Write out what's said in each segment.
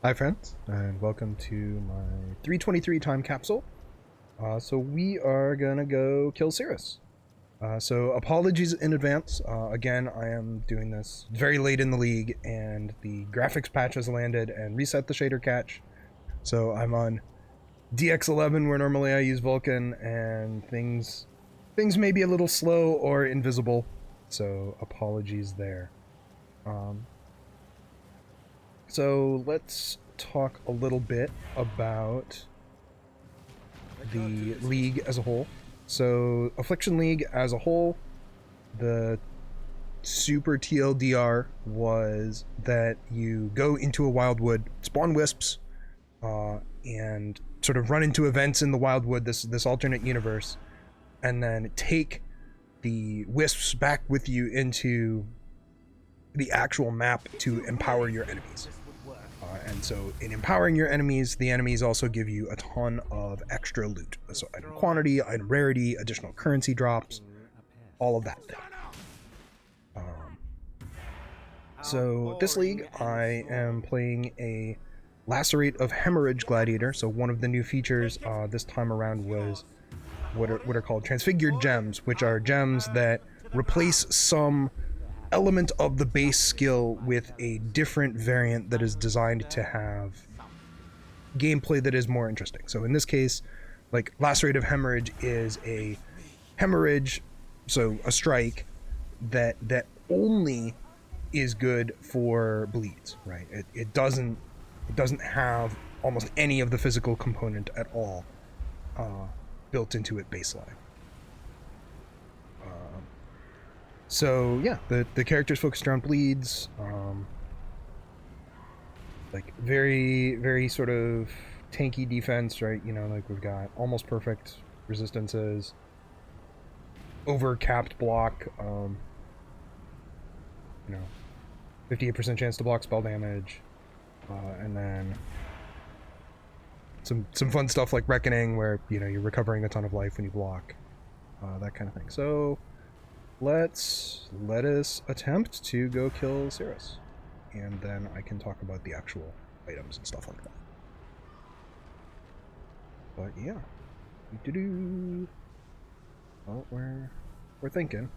Hi friends, and welcome to my 323 time capsule. So we are gonna go kill Sirus. So apologies in advance. Again, I am doing this very late in the league, and the graphics patch has landed and reset the shader cache. So I'm on DX11 where normally I use Vulkan, and things may be a little slow or invisible. So apologies there. So let's talk a little bit about the league as a whole. So Affliction League as a whole, the super TLDR was that you go into a wildwood, spawn wisps, and sort of run into events in the wildwood, this alternate universe, and then take the wisps back with you into the actual map to empower your enemies. And so in empowering your enemies, the enemies also give you a ton of extra loot. So item quantity, item rarity, additional currency drops, all of that thing. So this league, I am playing a Lacerate of Haemorrhage Gladiator. So one of the new features this time around was what are called transfigured gems, which are gems that replace some element of the base skill with a different variant that is designed to have gameplay that is more interesting. So in this case, like Lacerate of Haemorrhage is a hemorrhage, so a strike that only is good for bleeds, right? It doesn't have almost any of the physical component at all built into it baseline. So yeah, the character's focused around bleeds, like very sort of tanky defense, right? You know, like we've got almost perfect resistances, over capped block, 58% chance to block spell damage, and then some fun stuff like Reckoning, where you're recovering a ton of life when you block, that kind of thing. So let us attempt to go kill Sirus, and then I can talk about the actual items and stuff like that. But yeah, well, we're thinking.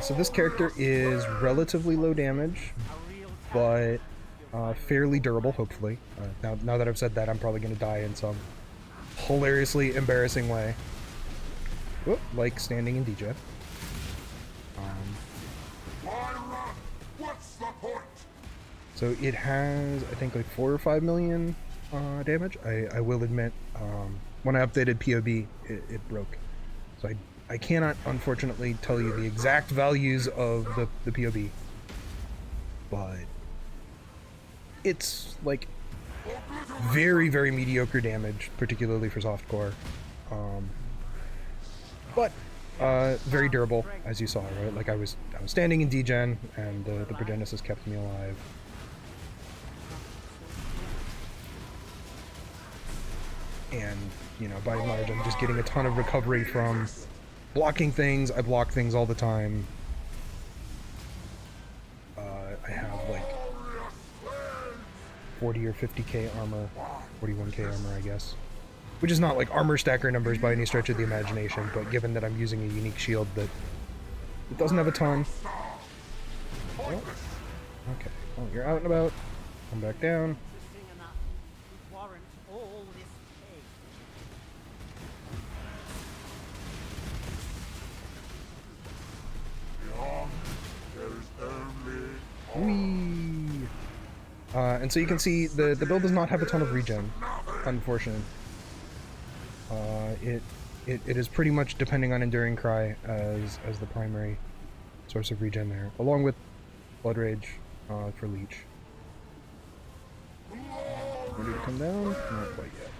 So this character is relatively low damage, but fairly durable, hopefully. Now that I've said that, I'm probably going to die in some hilariously embarrassing way. Whoop, like standing in DJ. So it has, I think, like 4 or 5 million damage. I will admit, when I updated POB, it broke. So I cannot, unfortunately, tell you the exact values of the POB. But it's like very mediocre damage, particularly for softcore, but very durable, as you saw, right? Like I was standing in degen, and the Progenesis kept me alive. And by and large, I'm just getting a ton of recovery from blocking things. I block things all the time. I have like 40 or 50k armor, 41k armor, I guess. Which is not like armor stacker numbers by any stretch of the imagination, but given that I'm using a unique shield that it doesn't have a ton. Oh, okay, well, you're out and about. Come back down. Whee! And so you can see the build does not have a ton of regen, unfortunately. It is pretty much depending on Enduring Cry as the primary source of regen there, along with Blood Rage for Leech. Ready to come down? Not quite yet.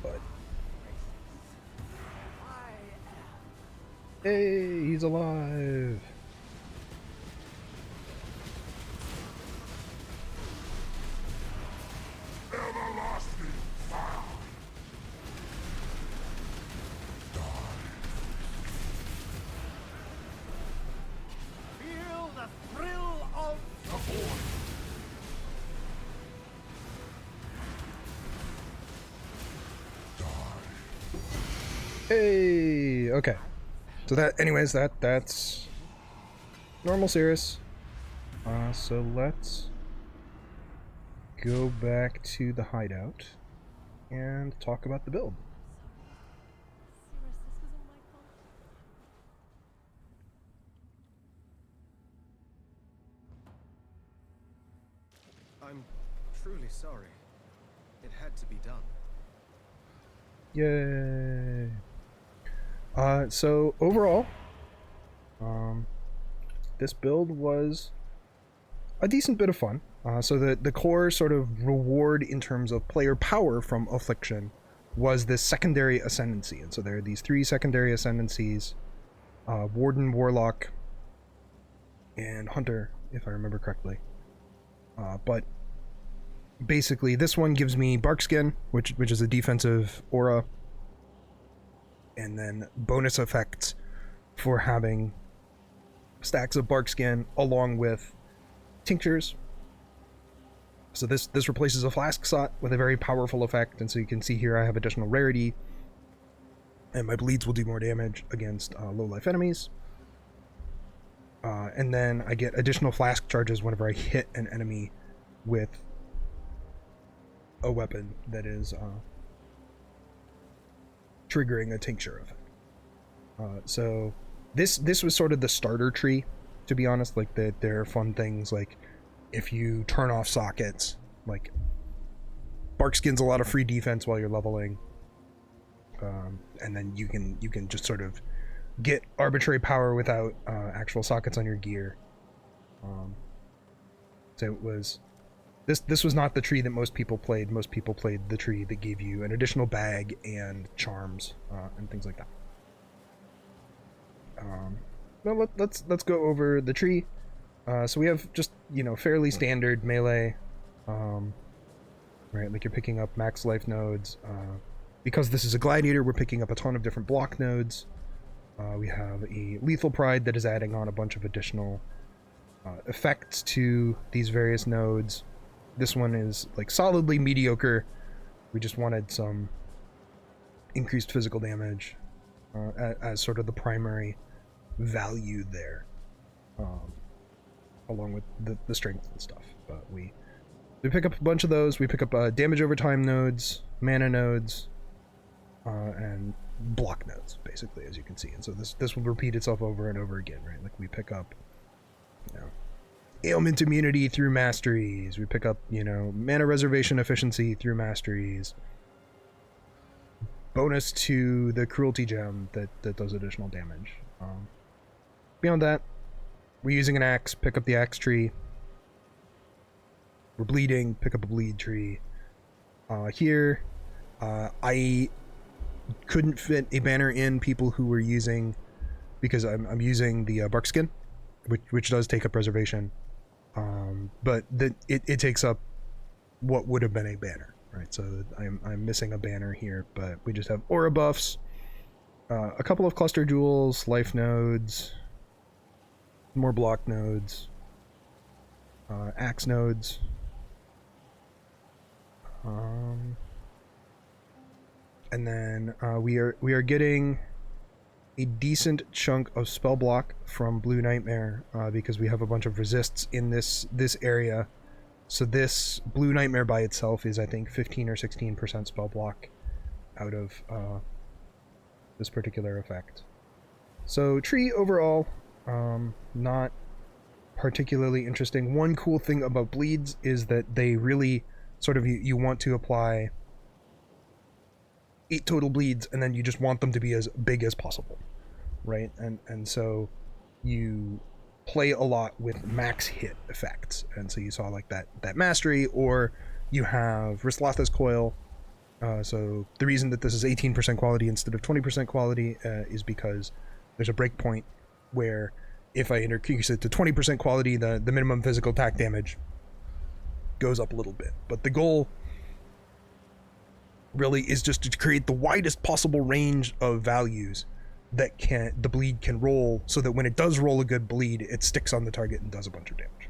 But hey, he's alive! Hey, okay. So that, anyways, that's normal Sirus. So let's go back to the hideout and talk about the build. I'm truly sorry. It had to be done. Yay. So overall, this build was a decent bit of fun. So the core sort of reward in terms of player power from Affliction was this secondary ascendancy. And so there are these 3 secondary ascendancies, Warden, Warlock, and Hunter, if I remember correctly. But basically this one gives me Barkskin, which is a defensive aura, and then bonus effects for having stacks of Barkskin along with tinctures. So this replaces a flask slot with a very powerful effect, and so you can see here I have additional rarity, and my bleeds will do more damage against low life enemies. And then I get additional flask charges whenever I hit an enemy with a weapon that is triggering a tincture effect. So this was sort of the starter tree, to be honest. Like there are fun things like if you turn off sockets, like Barkskin's a lot of free defense while you're leveling, and then you can just sort of get arbitrary power without actual sockets on your gear. So it was this was not the tree that most people played. Most people played the tree that gave you an additional bag and charms and things like that. Well, let's go over the tree. So we have just, fairly standard melee, right? Like you're picking up max life nodes. Because this is a gladiator, we're picking up a ton of different block nodes. We have a lethal pride that is adding on a bunch of additional effects to these various nodes. This one is like solidly mediocre. We just wanted some increased physical damage as sort of the primary value there. Along with the strength and stuff, but we pick up a bunch of those. We pick up damage over time nodes, mana nodes, and block nodes, basically, as you can see. And so this will repeat itself over and over again, right? Like we pick up, ailment immunity through masteries. We pick up, mana reservation efficiency through masteries. Bonus to the Cruelty gem that does additional damage. Beyond that, we're using an axe, pick up the axe tree. We're bleeding, pick up a bleed tree. Here, I couldn't fit a banner in people who were using, because I'm using the Barkskin, which does take up reservation. But it takes up what would have been a banner, right? So I'm missing a banner here, but we just have aura buffs, a couple of cluster jewels, life nodes, more block nodes, axe nodes, and then we are getting a decent chunk of spell block from Blue Nightmare because we have a bunch of resists in this area. So this Blue Nightmare by itself is, I think, 15 or 16% spell block out of this particular effect. So tree overall, not particularly interesting. One cool thing about bleeds is that they really sort of, you want to apply 8 total bleeds, and then you just want them to be as big as possible, right? And so you play a lot with max hit effects, and so you saw like that mastery, or you have Ristlatha's Coil. So the reason that this is 18% quality instead of 20% quality is because there's a breakpoint where if I increase it to 20% quality, the minimum physical attack damage goes up a little bit. But the goal really is just to create the widest possible range of values that the bleed can roll, so that when it does roll a good bleed, it sticks on the target and does a bunch of damage.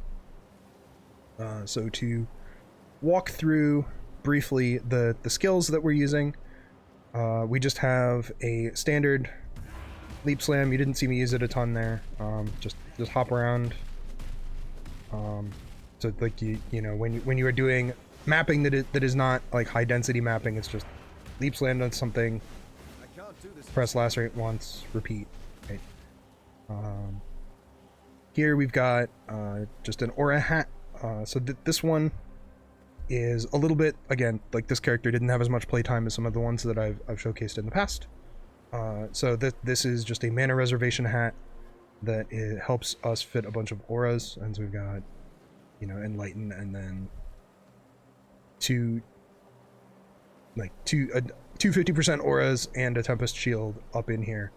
So to walk through briefly the skills that we're using, We just have a standard leap slam. You didn't see me use it a ton there. Just hop around. So like you know when you are doing mapping that is not like high density mapping, it's just leap slam on something, press lacerate once, repeat. Right. Here we've got just an aura hat. So this one is a little bit, again, like this character didn't have as much playtime as some of the ones that I've showcased in the past. So this is just a mana reservation hat that it helps us fit a bunch of auras, and so we've got, you know, enlighten, and then two 50% auras and a tempest shield up in here.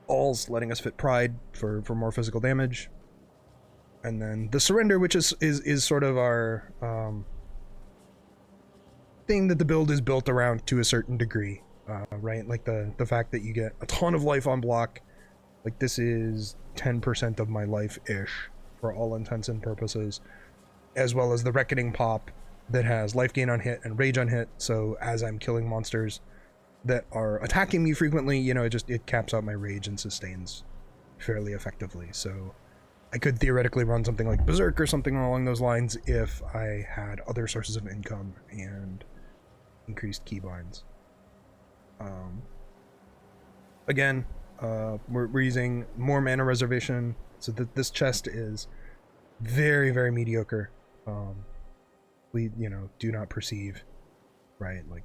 All's letting us fit pride for more physical damage, and then the surrender, which is sort of our thing that the build is built around to a certain degree, right? Like the fact that you get a ton of life on block. Like this is 10% of my life-ish for all intents and purposes, as well as the Reckoning pop that has life gain on hit and rage on hit. So as I'm killing monsters that are attacking me frequently, you know, it caps out my rage and sustains fairly effectively. So I could theoretically run something like Berserk or something along those lines if I had other sources of income and increased keybinds. Again, we're using more mana reservation, so that this chest is very, very mediocre. We, you know, do not perceive, right? Like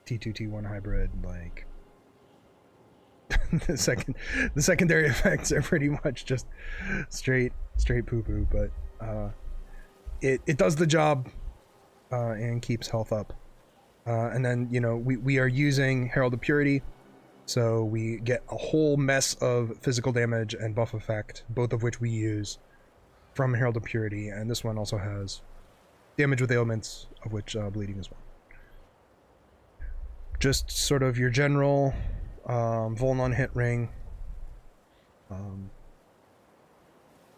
T2 T1 hybrid, like the secondary effects are pretty much just straight poo poo, but it does the job and keeps health up. And then, you know, we are using Herald of Purity, so we get a whole mess of physical damage and buff effect, both of which we use from Herald of Purity, and this one also has damage with ailments, of which bleeding is one. Just sort of your general Vol non-hit ring.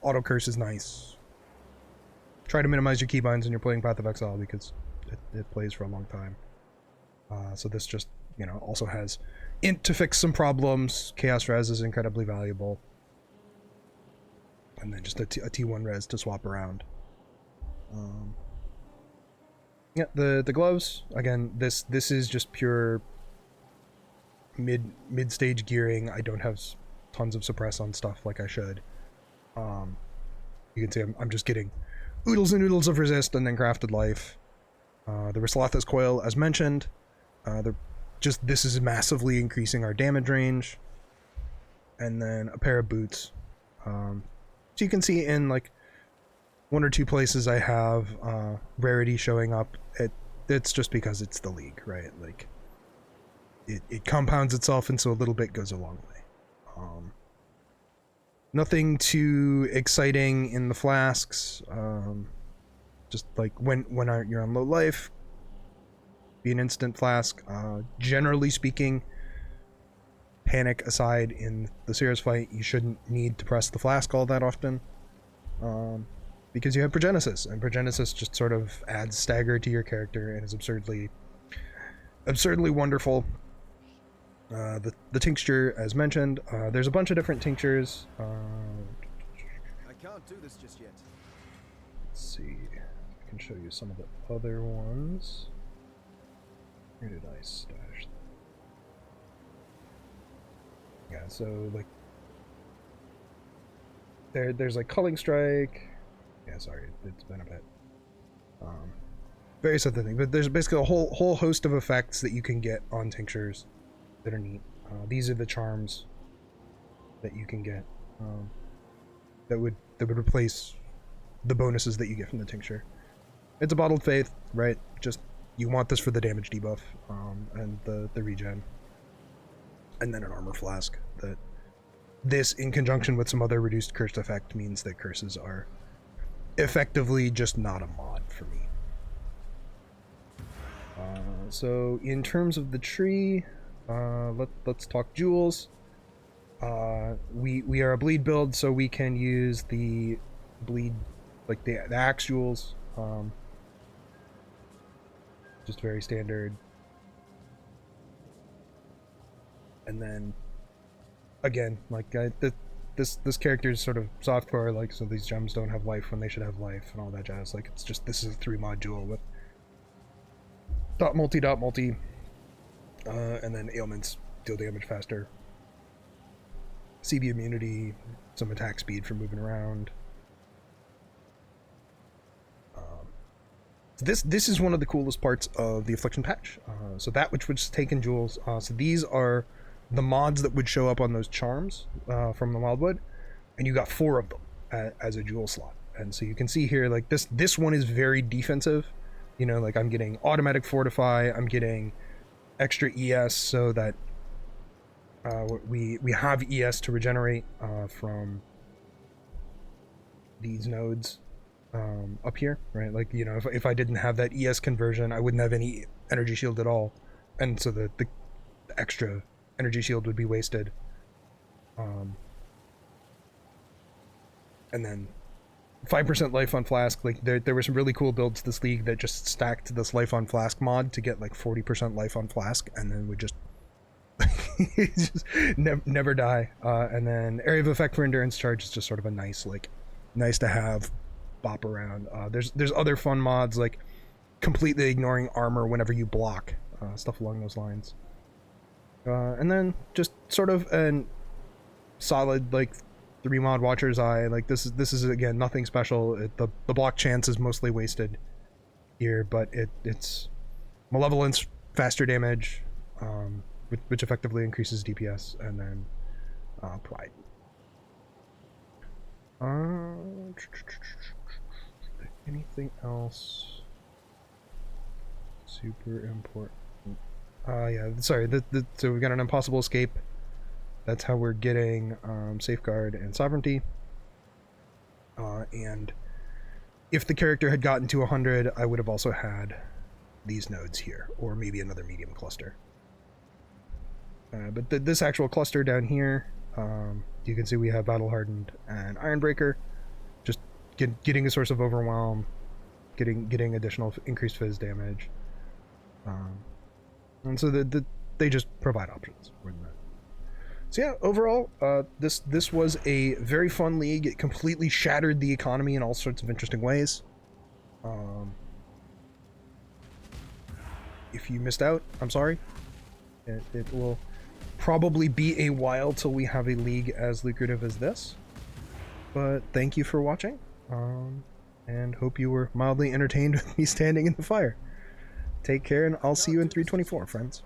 Auto curse is nice. Try to minimize your keybinds when you're playing Path of Exile because it plays for a long time. So this just, you know, also has int to fix some problems. Chaos res is incredibly valuable. And then just a T1 res to swap around. Yeah, the gloves, again, this is just pure mid-stage gearing. I don't have tons of suppress on stuff like I should. You can see I'm just getting oodles and oodles of resist and then crafted life. The Rislatha's Coil, as mentioned, this is massively increasing our damage range. And then a pair of boots. So you can see in like one or two places I have rarity showing up. It's just because it's the league, right? Like it compounds itself, and so a little bit goes a long way. Nothing too exciting in the flasks. Just like when you're on low life, be an instant flask. Generally speaking, panic aside, in the Sirus fight, you shouldn't need to press the flask all that often. Because you have Progenesis, and Progenesis just sort of adds stagger to your character and is absurdly wonderful. The tincture, as mentioned, there's a bunch of different tinctures. I can't do this just yet. Let's see, I can show you some of the other ones. Where did I stash them? Yeah, so like there's like Culling Strike. Yeah, sorry, it's been a bit. Various other things, but there's basically a whole host of effects that you can get on tinctures that are neat. These are the charms that you can get that would replace the bonuses that you get from the tincture. It's a bottled faith, right? Just you want this for the damage debuff and the regen, and then an armor flask. That this, in conjunction with some other reduced cursed effect, means that curses are effectively just not a mod for me. So in terms of the tree, let's talk jewels. We are a bleed build, so we can use the bleed, like the axe jewels. just very standard. And then, again, like, this character is sort of softcore, like, so these gems don't have life when they should have life and all that jazz. Like, it's just, this is a 3-mod duel with dot multi, and then ailments deal damage faster. CB immunity, some attack speed for moving around. This is one of the coolest parts of the Affliction patch. So that which was taken jewels. So these are the mods that would show up on those charms from the Wildwood, and you got 4 of them as a jewel slot. And so you can see here, like, this one is very defensive. You know, like, I'm getting automatic fortify, I'm getting extra ES so that we have ES to regenerate from these nodes up here, right? Like, you know, if I didn't have that ES conversion, I wouldn't have any energy shield at all, and so the extra energy shield would be wasted. And then 5% life on flask. Like, there were some really cool builds this league that just stacked this life on flask mod to get like 40% life on flask, and then would just just never die. And then area of effect for endurance charge is just sort of a nice to have bop around. There's other fun mods like completely ignoring armor whenever you block, stuff along those lines. And then just sort of an solid like 3-mod Watcher's Eye. Like, this is again nothing special. The block chance is mostly wasted here, but it's malevolence, faster damage, which effectively increases DPS, and then pride. Anything else super important? Yeah, sorry. So we got an impossible escape. That's how we're getting safeguard and sovereignty. And if the character had gotten to 100, I would have also had these nodes here, or maybe another medium cluster. But this actual cluster down here, you can see we have Battle Hardened and Ironbreaker. Just getting a source of overwhelm, getting additional increased Phys damage. And so they just provide options more than that. So yeah, overall, this was a very fun league. It completely shattered the economy in all sorts of interesting ways. If you missed out, I'm sorry. It will probably be a while till we have a league as lucrative as this. But thank you for watching, and hope you were mildly entertained with me standing in the fire. Take care, and I'll see you in 324, friends.